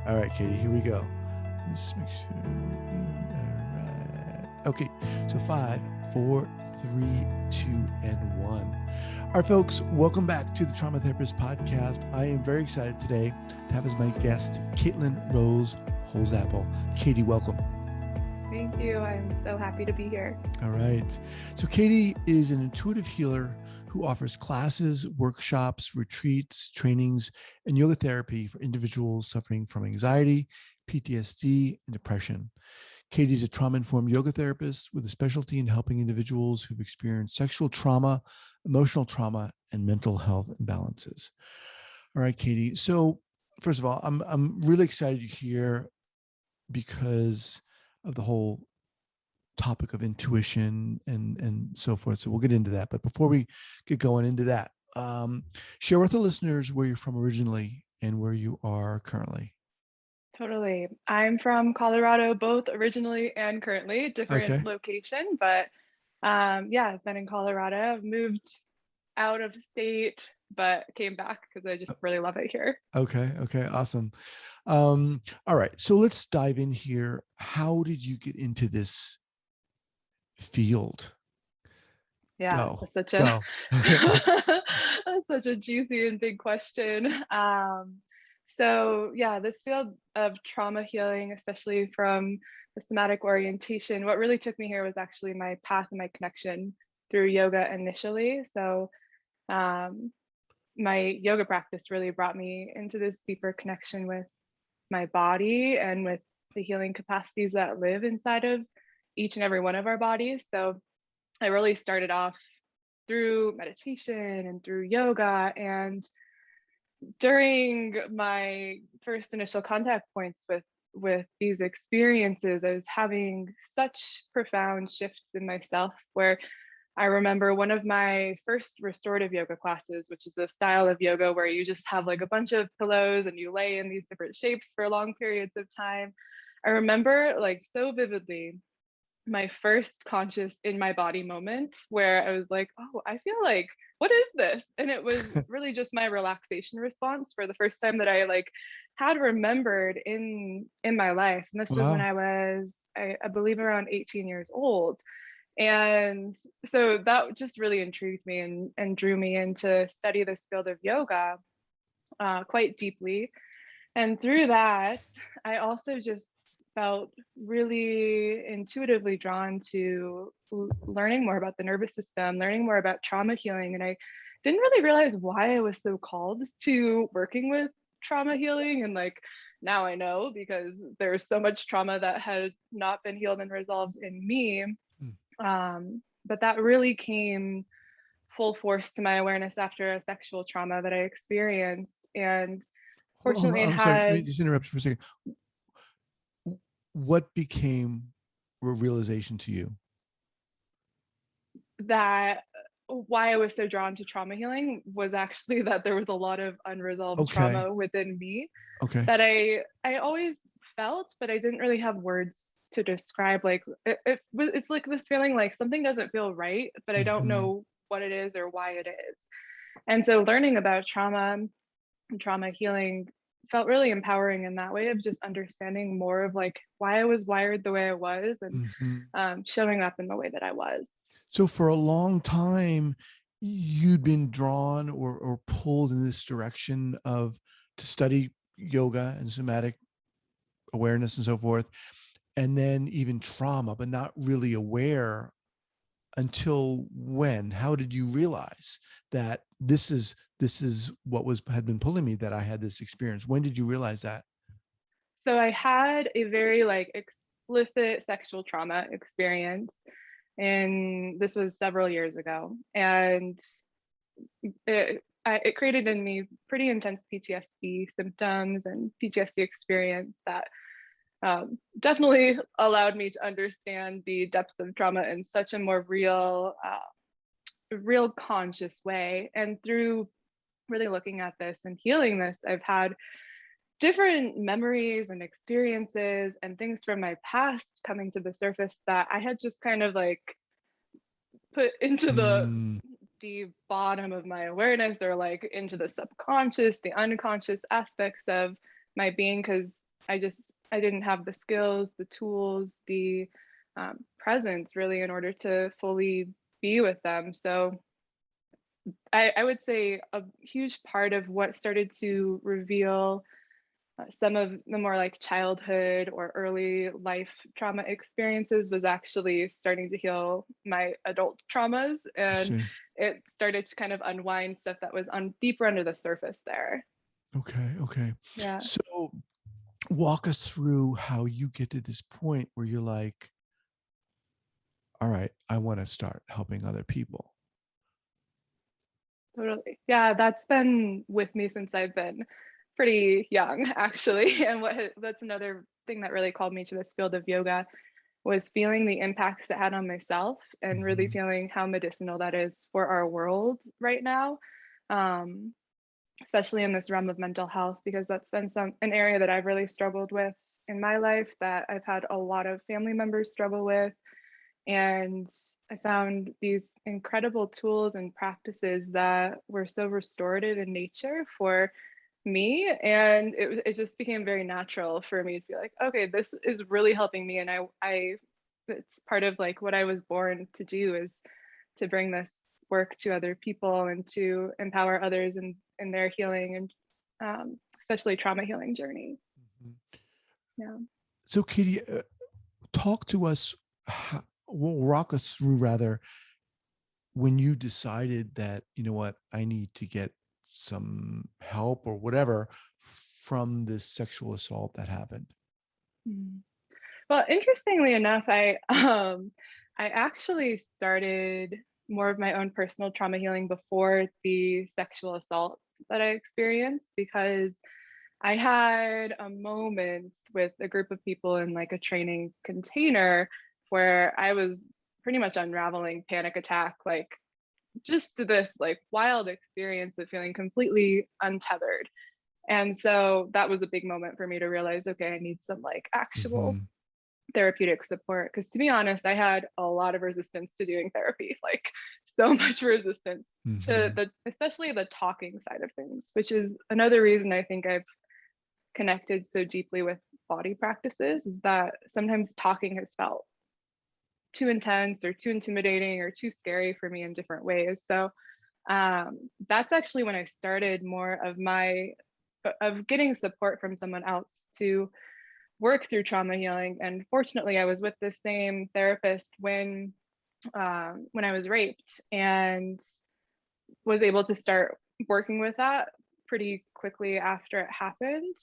All right, Katie, here we go. Let's make sure we're good. All right. Okay, so 5, 4, 3, 2, and 1. All right, folks, welcome back to the Trauma Therapist Podcast. I am very excited today to have as my guest Kaitlyn Rose Holsapple. Katie, welcome. Thank you. I'm so happy to be here. All right. So Katie is an intuitive healer who offers classes, workshops, retreats, trainings, and yoga therapy for individuals suffering from anxiety, PTSD, and depression. Katie is a trauma-informed yoga therapist with a specialty in helping individuals who've experienced sexual trauma, emotional trauma, and mental health imbalances. All right, Katie. So first of all, I'm really excited you're here because of the whole topic of intuition and so forth. So we'll get into that. But before we get going into that, share with the listeners where you're from originally and where you are currently. Totally. I'm from Colorado, both originally and currently, different location, but yeah, I've been in Colorado. I've moved out of state, but came back because I just really love it here. Okay. Awesome. All right. So let's dive in here. How did you get into this field? Yeah, Go. that's such Go. that's such a juicy and big question. So yeah, this field of trauma healing, especially from the somatic orientation, what really took me here was actually my path and my connection through yoga initially. So my yoga practice really brought me into this deeper connection with my body and with the healing capacities that live inside of each and every one of our bodies. So I really started off through meditation and through yoga. And during my first initial contact points with these experiences, I was having such profound shifts in myself where I remember one of my first restorative yoga classes, which is a style of yoga where you just have like a bunch of pillows and you lay in these different shapes for long periods of time. I remember like so vividly my first conscious in my body moment where I was like, oh, I feel like, what is this? And it was really just my relaxation response for the first time that I like had remembered in my life. And this was when Wow. I was, I believe, around 18 years old. And so that just really intrigued me and drew me in to study this field of yoga quite deeply. And through that, I also just felt really intuitively drawn to learning more about the nervous system, learning more about trauma healing. And I didn't really realize why I was so called to working with trauma healing. And like now I know because there's so much trauma that had not been healed and resolved in me. But that really came full force to my awareness after a sexual trauma that I experienced. And Hold on. fortunately, I I'm sorry. Let me had just interrupt you for a second. What became a realization to you? that why I was so drawn to trauma healing was actually that there was a lot of unresolved Okay. trauma within me Okay. that I always felt, but I didn't really have words to describe. Like it's like this feeling like something doesn't feel right, but I don't Mm-hmm. know what it is or why it is. And so learning about trauma and trauma healing felt really empowering in that way of just understanding more of like why I was wired the way I was and Mm-hmm. showing up in the way that I was. So for a long time, you'd been drawn or pulled in this direction of to study yoga and somatic awareness and so forth, and then even trauma, but not really aware until when? How did you realize that this is what was had been pulling me, that I had this experience? When did you realize that? So I had a very like explicit sexual trauma experience, and this was several years ago, and it created in me pretty intense PTSD symptoms and PTSD experience that definitely allowed me to understand the depths of trauma in such a more real conscious way. And through really looking at this and healing this, I've had different memories and experiences and things from my past coming to the surface that I had just kind of like put into Mm, the bottom of my awareness or like into the subconscious, the unconscious aspects of my being, because I didn't have the skills, the tools, the presence really in order to fully be with them. So I would say a huge part of what started to reveal some of the more like childhood or early life trauma experiences was actually starting to heal my adult traumas, I and see. it started to kind of unwind stuff that was on deeper under the surface there. Okay. Okay. Yeah. So walk us through how you get to this point where you're like, all right, I want to start helping other people. Totally. Yeah, that's been with me since I've been pretty young, actually. And that's another thing that really called me to this field of yoga was feeling the impacts it had on myself and really Hmm. feeling how medicinal that is for our world right now. Um, Especially in this realm of mental health, because that's been an area that I've really struggled with in my life, that I've had a lot of family members struggle with. And I found these incredible tools and practices that were so restorative in nature for me. And it just became very natural for me to be like, okay, this is really helping me. And it's part of like what I was born to do, is to bring this work to other people and to empower others in their healing and especially trauma healing journey. Mhm. Yeah. So, Katie, talk to us, well, walk us through rather when you decided that, you know what, I need to get some help or whatever from this sexual assault that happened. Mhm. Well, interestingly enough, I actually started more of my own personal trauma healing before the sexual assault that I experienced, because I had a moment with a group of people in like a training container where I was pretty much unraveling panic attack, like just this like wild experience of feeling completely untethered. And so that was a big moment for me to realize, okay, I need some like actual Hmm. therapeutic support. Because to be honest, I had a lot of resistance to doing therapy, like so much resistance to Hmm. especially the talking side of things, which is another reason I think I've connected so deeply with body practices, is that sometimes talking has felt too intense or too intimidating or too scary for me in different ways. So that's actually when I started more of my of getting support from someone else to work through trauma healing. And fortunately, I was with the same therapist when I was raped, and was able to start working with that pretty quickly after it happened.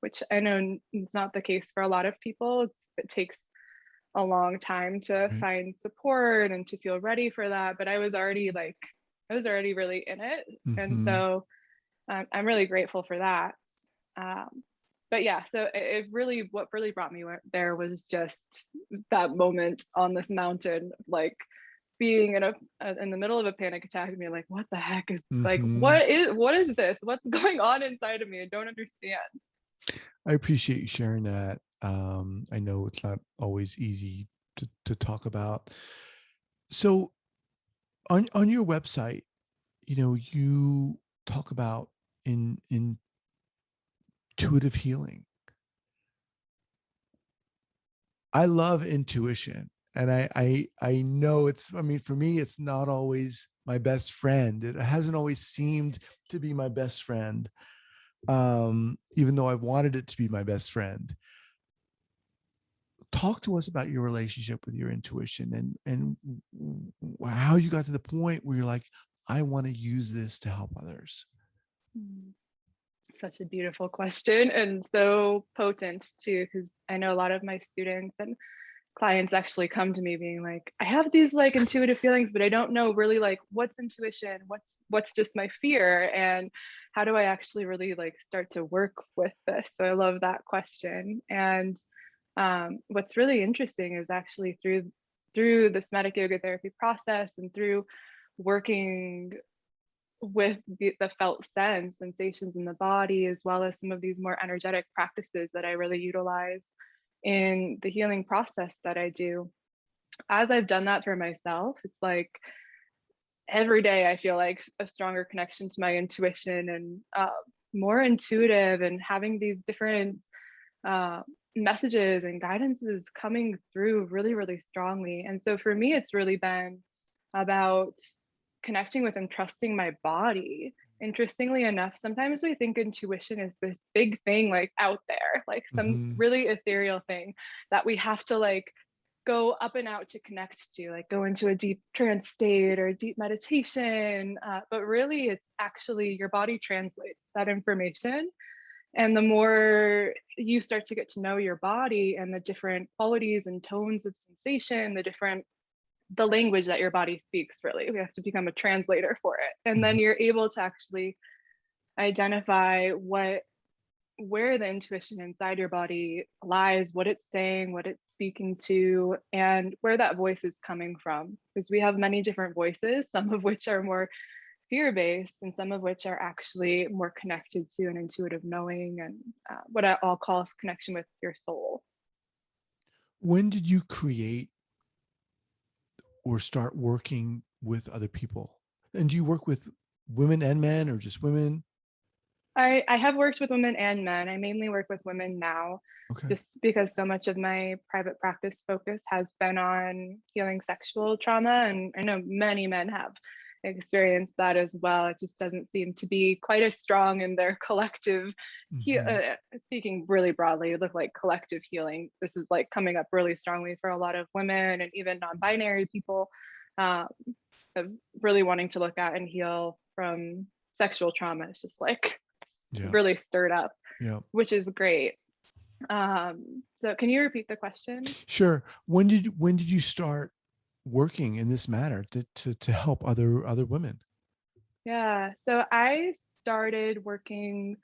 Which I know is not the case for a lot of people. It takes a long time to Right. find support and to feel ready for that. But I was already really in it. And Hmm. so I'm really grateful for that. Um, but yeah, so it really, what really brought me there was just that moment on this mountain, like being in the middle of a panic attack and being like, what the heck is like, Hmm. what is this? What's going on inside of me? I don't understand. I appreciate you sharing that. I know it's not always easy to talk about. So on your website, you talk about in intuitive healing. I love intuition. And I know I mean, for me, it's not always my best friend. It hasn't always seemed to be my best friend. Even though I've wanted it to be my best friend. Talk to us about your relationship with your intuition and how you got to the point where you're like, I want to use this to help others. Hmm. Such a beautiful question, and so potent too, because I know a lot of my students and clients actually come to me being like, I have these like intuitive feelings, but I don't know really like what's intuition, what's just my fear, and how do I actually really like start to work with this. So I love that question. And what's really interesting is actually through the somatic yoga therapy process and through working with the felt sense sensations in the body, as well as some of these more energetic practices that I really utilize in the healing process that I do. As I've done that for myself, it's like every day I feel like a stronger connection to my intuition, and more intuitive, and having these different uh, messages and guidances coming through really, really strongly. And so for me, it's really been about connecting with and trusting my body. Interestingly enough, sometimes we think intuition is this big thing like out there, like some Mm-hmm. really ethereal thing that we have to like go up and out to connect to, like go into a deep trance state or deep meditation. But really, it's actually your body translates that information. And the more you start to get to know your body and the different qualities and tones of sensation, the language that your body speaks, really, we have to become a translator for it. And then you're able to actually identify where the intuition inside your body lies, what it's saying, what it's speaking to, and where that voice is coming from. Because we have many different voices, some of which are more fear-based and some of which are actually more connected to an intuitive knowing and what I'll call connection with your soul. When did you create or start working with other people? And do you work with women and men or just women? I have worked with women and men. I mainly work with women now, Okay. just because so much of my private practice focus has been on healing sexual trauma. And I know many men have experienced that as well. It just doesn't seem to be quite as strong in their collective, Mm-hmm. speaking really broadly, it look like collective healing. This is like coming up really strongly for a lot of women and even non-binary people, um, of really wanting to look at and heal from sexual trauma. It's just like Yeah. really stirred up, Yeah. which is great. So can you repeat the question? Sure. When did you start working in this manner to help other women? Yeah, so I started working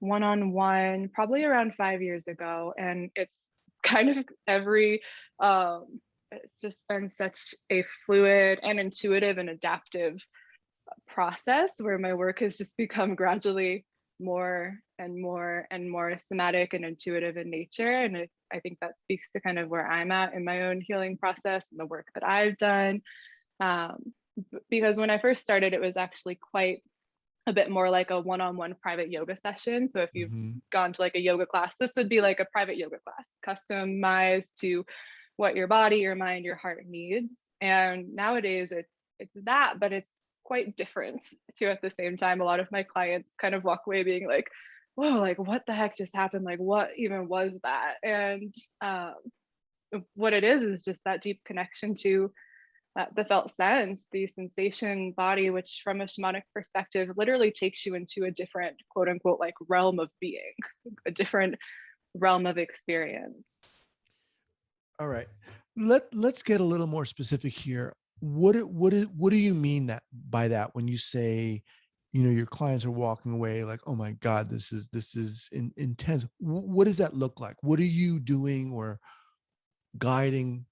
one-on-one probably around 5 years ago, and it's kind of it's just been such a fluid and intuitive and adaptive process where my work has just become gradually more and more and more somatic and intuitive in nature. And I think that speaks to kind of where I'm at in my own healing process and the work that I've done. Um, because when I first started, it was actually quite a bit more like a one-on-one private yoga session. So if you've Mm-hmm. gone to like a yoga class, this would be like a private yoga class, customized to what your body, your mind, your heart needs. And nowadays it's that, but it's quite different too at the same time. A lot of my clients kind of walk away being like, whoa, like what the heck just happened? Like what even was that? And what it is just that deep connection to the felt sense, the sensation body, which from a shamanic perspective literally takes you into a different quote unquote like realm of being, a different realm of experience. All right. Let's get a little more specific here. What do you mean that by that when you say, your clients are walking away like, oh my God, this is intense. What does that look like? What are you doing or guiding?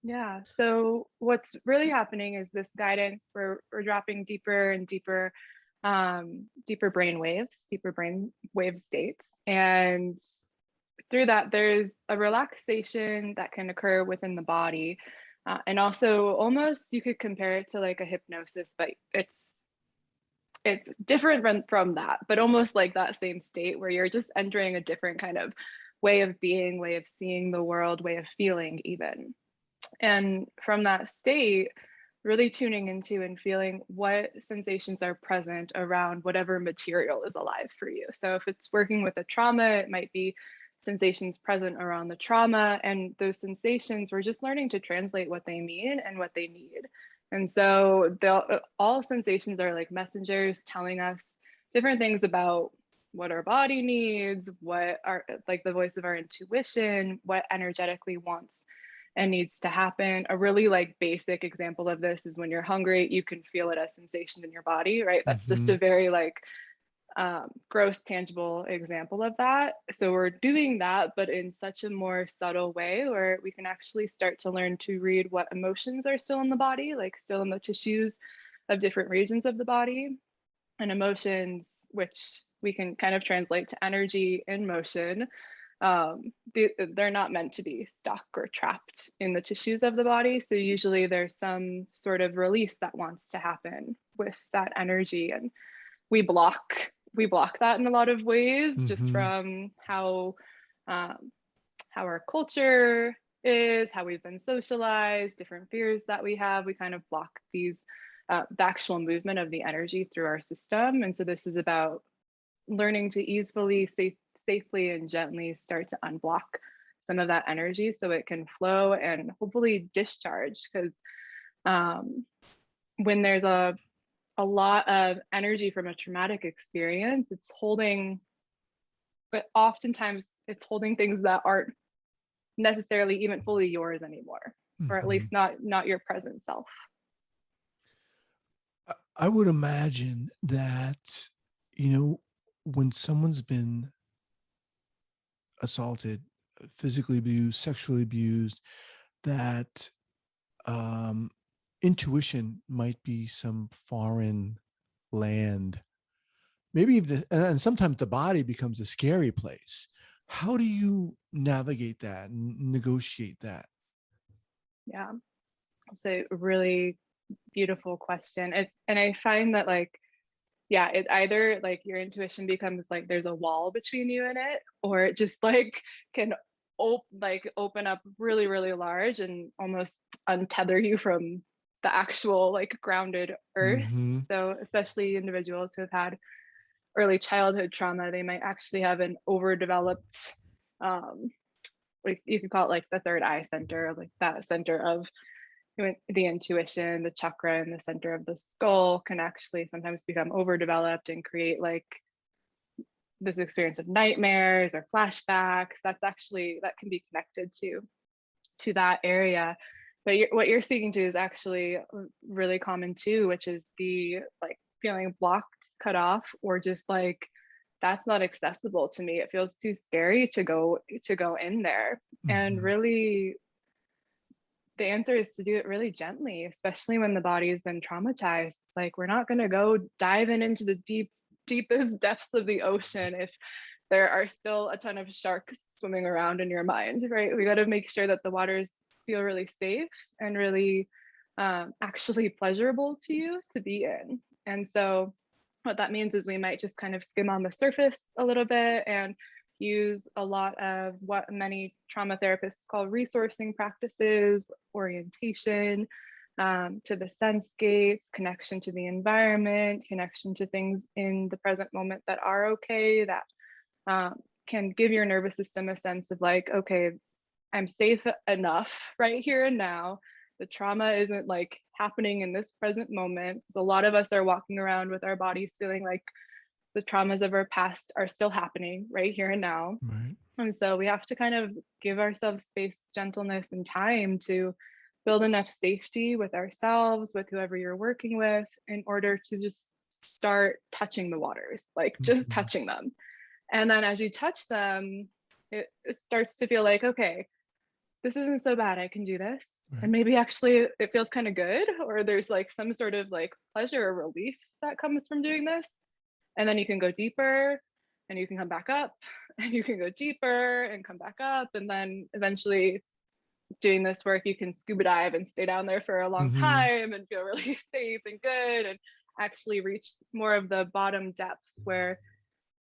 Yeah. So what's really happening is this guidance, we're dropping deeper and deeper, deeper brain wave states. And through that, there's a relaxation that can occur within the body. And also almost you could compare it to like a hypnosis, but it's different from that, but almost like that same state where you're just entering a different kind of way of being, way of seeing the world, way of feeling even. And from that state, really tuning into and feeling what sensations are present around whatever material is alive for you. So if it's working with a trauma, it might be sensations present around the trauma. And those sensations, we're just learning to translate what they mean and what they need. And so all sensations are like messengers telling us different things about what our body needs, what are like the voice of our intuition, what energetically wants and needs to happen. A really like basic example of this is when you're hungry, you can feel it as sensation in your body, right? That's just Mm-hmm. a very like gross, tangible example of that. So we're doing that, but in such a more subtle way where we can actually start to learn to read what emotions are still in the body, like still in the tissues of different regions of the body, and emotions, which we can kind of translate to energy in motion. They're not meant to be stuck or trapped in the tissues of the body. So usually there's some sort of release that wants to happen with that energy, and we block that in a lot of ways, just Mm-hmm. from how um, how our culture is, how we've been socialized, different fears that we have. We kind of block these, the actual movement of the energy through our system. And so this is about learning to easily, safely, and gently start to unblock some of that energy so it can flow and hopefully discharge. Because when there's a lot of energy from a traumatic experience, it's holding, but oftentimes it's holding things that aren't necessarily even fully yours anymore, or at Mhm. least not your present self. I would imagine that, when someone's been assaulted, physically abused, sexually abused, that um, intuition might be some foreign land. Maybe even, and sometimes the body becomes a scary place. How do you navigate that and negotiate that? Yeah, it's a really beautiful question. And I find that, like, yeah, it either like your intuition becomes like there's a wall between you and it, or it just like can open up really, really large and almost untether you from the actual like grounded earth. Mm-hmm. So especially individuals who have had early childhood trauma, they might actually have an overdeveloped, um, like you could call it like the third eye center, like that center of the intuition, the chakra in the center of the skull can actually sometimes become overdeveloped and create like this experience of nightmares or flashbacks. That's actually, that can be connected to that area. But what you're speaking to is actually really common too, which is the like feeling blocked, cut off, or just like that's not accessible to me. It feels too scary to go in there. And Mm-hmm. really, the answer is to do it really gently, especially when the body has been traumatized. It's like we're not going to go diving into the deepest depths of the ocean if there are still a ton of sharks swimming around in your mind, right? We got to make sure that the waters feel really safe and really actually pleasurable to you to be in. And so what that means is we might just kind of skim on the surface a little bit and use a lot of what many trauma therapists call resourcing practices, orientation to the sense gates, connection to the environment, connection to things in the present moment that are okay, that can give your nervous system a sense of like, okay, I'm safe enough right here and now. The trauma isn't like happening in this present moment. Because a lot of us are walking around with our bodies feeling like the traumas of our past are still happening right here and now. Right. And so we have to kind of give ourselves space, gentleness, and time to build enough safety with ourselves, with whoever you're working with, in order to just start touching the waters, like just Mm-hmm. touching them. And then as you touch them, it starts to feel like, okay, this isn't so bad. I can do this. Right. And maybe actually it feels kind of good, or there's like some sort of like pleasure or relief that comes from doing this. And then you can go deeper and you can come back up and you can go deeper and come back up. And then eventually doing this work, you can scuba dive and stay down there for a long Mm-hmm. time and feel really safe and good and actually reach more of the bottom depth where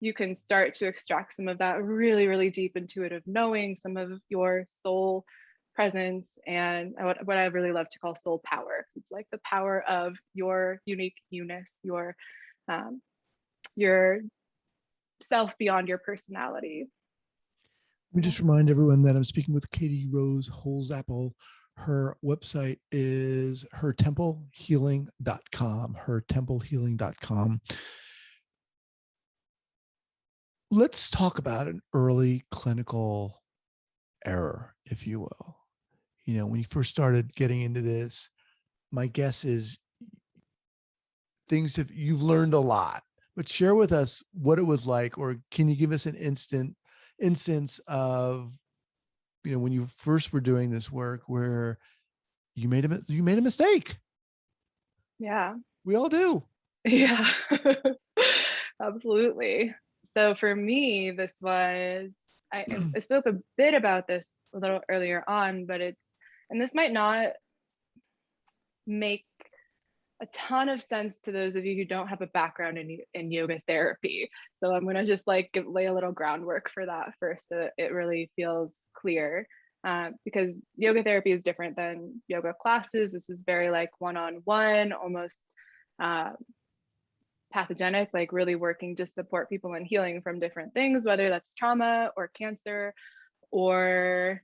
you can start to extract some of that really, really deep intuitive knowing, some of your soul presence, and what I really love to call soul power. It's like the power of your unique you-ness, um, your self beyond your personality. Let me Yeah. just remind everyone that I'm speaking with Katie Rose Holsapple. Her website is hertemplehealing.com. Hertemplehealing.com. Let's talk about an early clinical error, if you will. When you first started getting into this, my guess is you've learned a lot, but share with us what it was like, or can you give us an instance of, when you first were doing this work where you made a mistake? Yeah. We all do. Yeah. Absolutely. So for me, this was, I spoke a bit about this a little earlier on, but and this might not make a ton of sense to those of you who don't have a background in yoga therapy. So I'm going to just like lay a little groundwork for that first so that it really feels clear. Because yoga therapy is different than yoga classes. This is very like one-on-one, almost pathogenic, like really working to support people in healing from different things, whether that's trauma or cancer or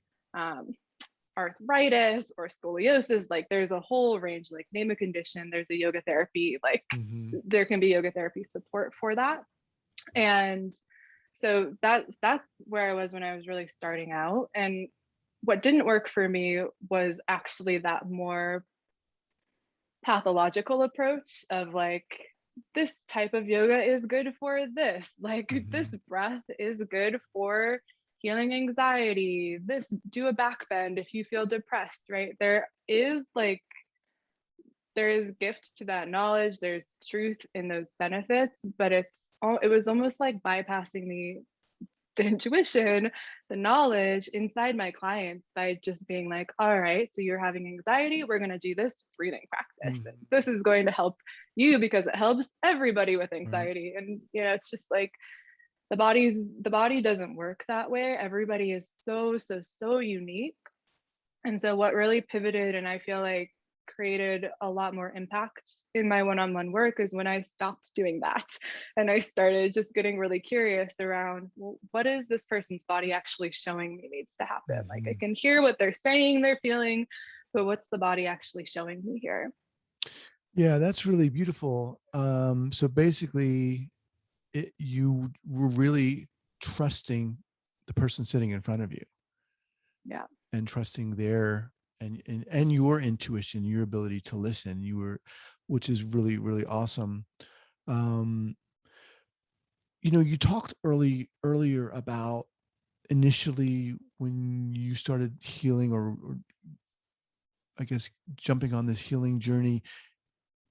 arthritis or scoliosis. Like there's a whole range, like name a condition, there's a yoga therapy, like there can be yoga therapy support for that. And so that's where I was when I was really starting out. And what didn't work for me was actually that more pathological approach of like, this type of yoga is good for this, like this breath is good for healing anxiety, this, do a back bend if you feel depressed, right? There is gift to that knowledge, there's truth in those benefits, but it was almost like bypassing the intuition, the knowledge inside my clients by just being like, all right, so you're having anxiety, we're going to do this breathing practice. And this is going to help you because it helps everybody with anxiety. And, you know, it's just like the body doesn't work that way. Everybody is so unique. And so what really pivoted and I feel like created a lot more impact in my one-on-one work is when I stopped doing that and I started just getting really curious around, well, what is this person's body actually showing me needs to happen? Like I can hear what they're saying, they're feeling, but what's the body actually showing me here? Yeah, that's really beautiful. So basically, you were really trusting the person sitting in front of you. Yeah. And trusting their and your intuition, your ability to listen. Which is really, really awesome. You know, you talked earlier about initially when you started healing or I guess jumping on this healing journey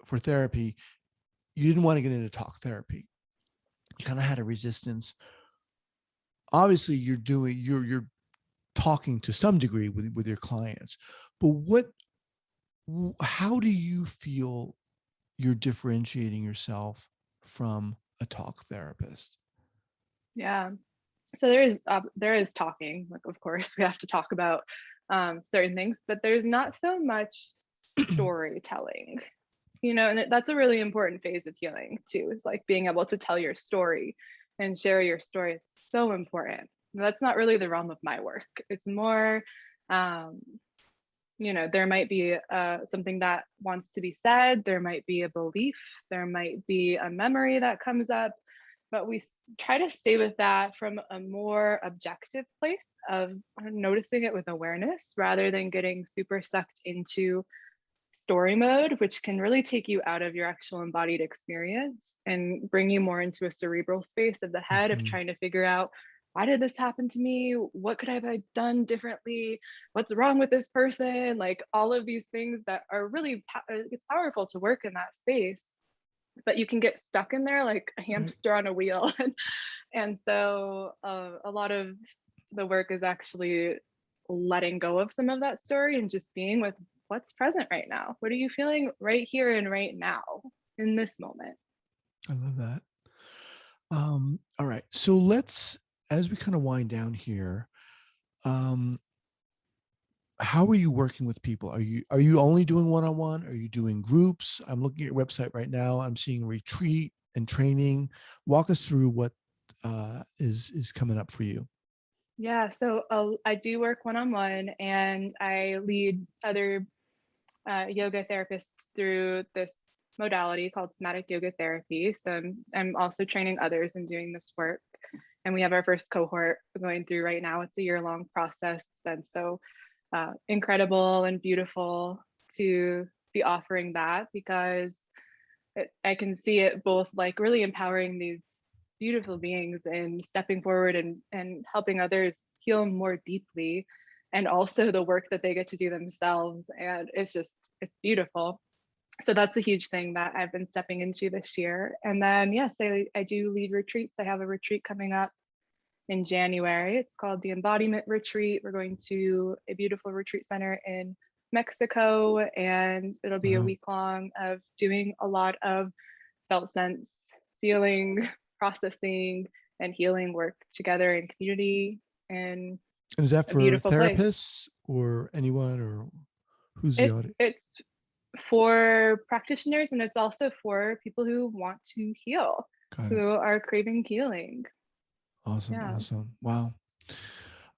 for therapy, you didn't want to get into talk therapy. You kind of had a resistance. Obviously, you're talking to some degree with your clients, but how do you feel you're differentiating yourself from a talk therapist? Yeah. So there is talking, like of course we have to talk about certain things, but there's not so much storytelling, you know, and that's a really important phase of healing too, is like being able to tell your story and share your story. It's so important. That's not really the realm of my work. It's more, you know, there might be something that wants to be said, there might be a belief, there might be a memory that comes up, but we try to stay with that from a more objective place of noticing it with awareness rather than getting super sucked into story mode, which can really take you out of your actual embodied experience and bring you more into a cerebral space of the head of trying to figure out, why did this happen to me? What could I have done differently? What's wrong with this person? Like all of these things that are really, it's powerful to work in that space, but you can get stuck in there like a hamster on a wheel. And so a lot of the work is actually letting go of some of that story and just being with what's present right now. What are you feeling right here and right now in this moment? I love that. All right. So as we kind of wind down here, um, how are you working with people? Are you only doing one-on-one? Are you doing groups? I'm looking at your website right now. I'm seeing retreat and training. Walk us through what is coming up for you. Yeah, so I do work one-on-one and I lead other yoga therapists through this modality called somatic yoga therapy. So I'm also training others in doing this work. And we have our first cohort going through right now. It's a year-long process. And so incredible and beautiful to be offering that because I can see it both like really empowering these beautiful beings and stepping forward and helping others heal more deeply, and also the work that they get to do themselves. And it's beautiful. So that's a huge thing that I've been stepping into this year. And then, yes, I do lead retreats. I have a retreat coming up in January. It's called the Embodiment Retreat. We're going to a beautiful retreat center in Mexico, and it'll be a week long of doing a lot of felt sense, feeling, processing, and healing work together in community in And is that a for beautiful place. therapists or anyone, or who's the audience? It's for practitioners, and it's also for people who want to heal, Got it. who are craving healing. Awesome. Yeah. Awesome. Wow.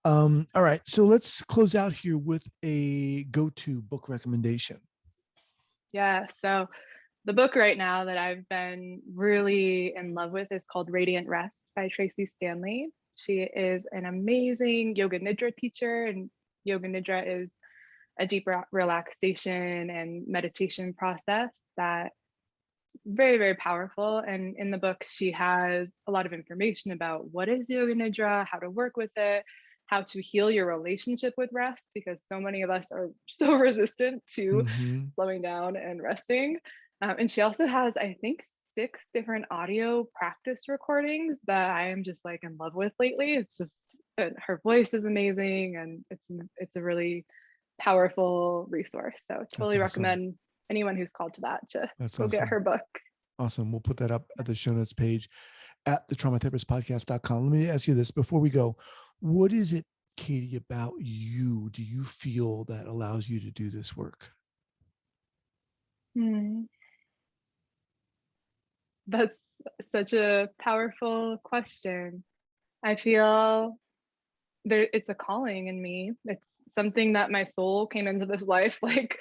All right. So let's close out here with a go-to book recommendation. Yeah. So the book right now that I've been really in love with is called Radiant Rest by Tracy Stanley. She is an amazing yoga nidra teacher, and yoga nidra is a deep relaxation and meditation process that very, very powerful. And in the book, she has a lot of information about what is yoga nidra, how to work with it, how to heal your relationship with rest, because so many of us are so resistant to slowing down and resting. And she also has, I think, 6 different audio practice recordings that I am just like in love with lately. It's just her voice is amazing, and it's a really powerful resource. So totally recommend anyone who's called to that to go get her book. Awesome. We'll put that up at the show notes page at thetraumatherapistpodcast.com. Let me ask you this before we go. What is it, Kaity, about you do you feel that allows you to do this work? That's such a powerful question. I feel it's a calling in me. It's something that my soul came into this life like,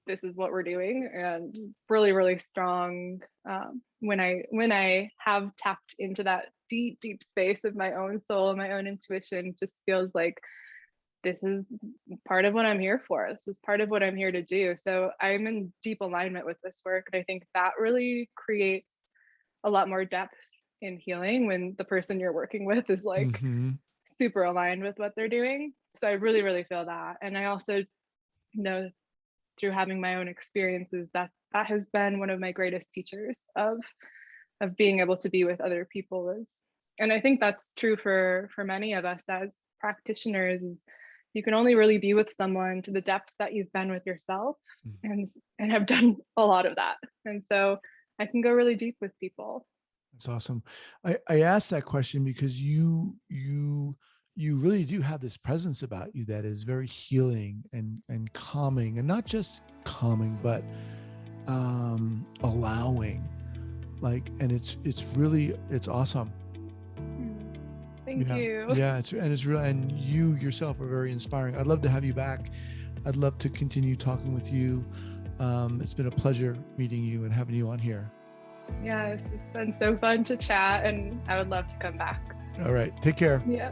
this is what we're doing, and really, really strong. When I have tapped into that deep space of my own soul, my own intuition, just feels like this is part of what I'm here for. This is part of what I'm here to do. So I'm in deep alignment with this work, and I think that really creates a lot more depth in healing when the person you're working with is like super aligned with what they're doing. So I really, really feel that. And I also know through having my own experiences that has been one of my greatest teachers of being able to be with other people is. And I think that's true for many of us as practitioners, is you can only really be with someone to the depth that you've been with yourself, and have done a lot of that. And so I can go really deep with people. That's awesome. I asked that question because you really do have this presence about you that is very healing and calming, and not just calming, but allowing. Like, and it's awesome. Thank you. Yeah, it's real, and you yourself are very inspiring. I'd love to have you back. I'd love to continue talking with you. It's been a pleasure meeting you and having you on here. Yes, it's been so fun to chat, and I would love to come back. All right. Take care. Yeah.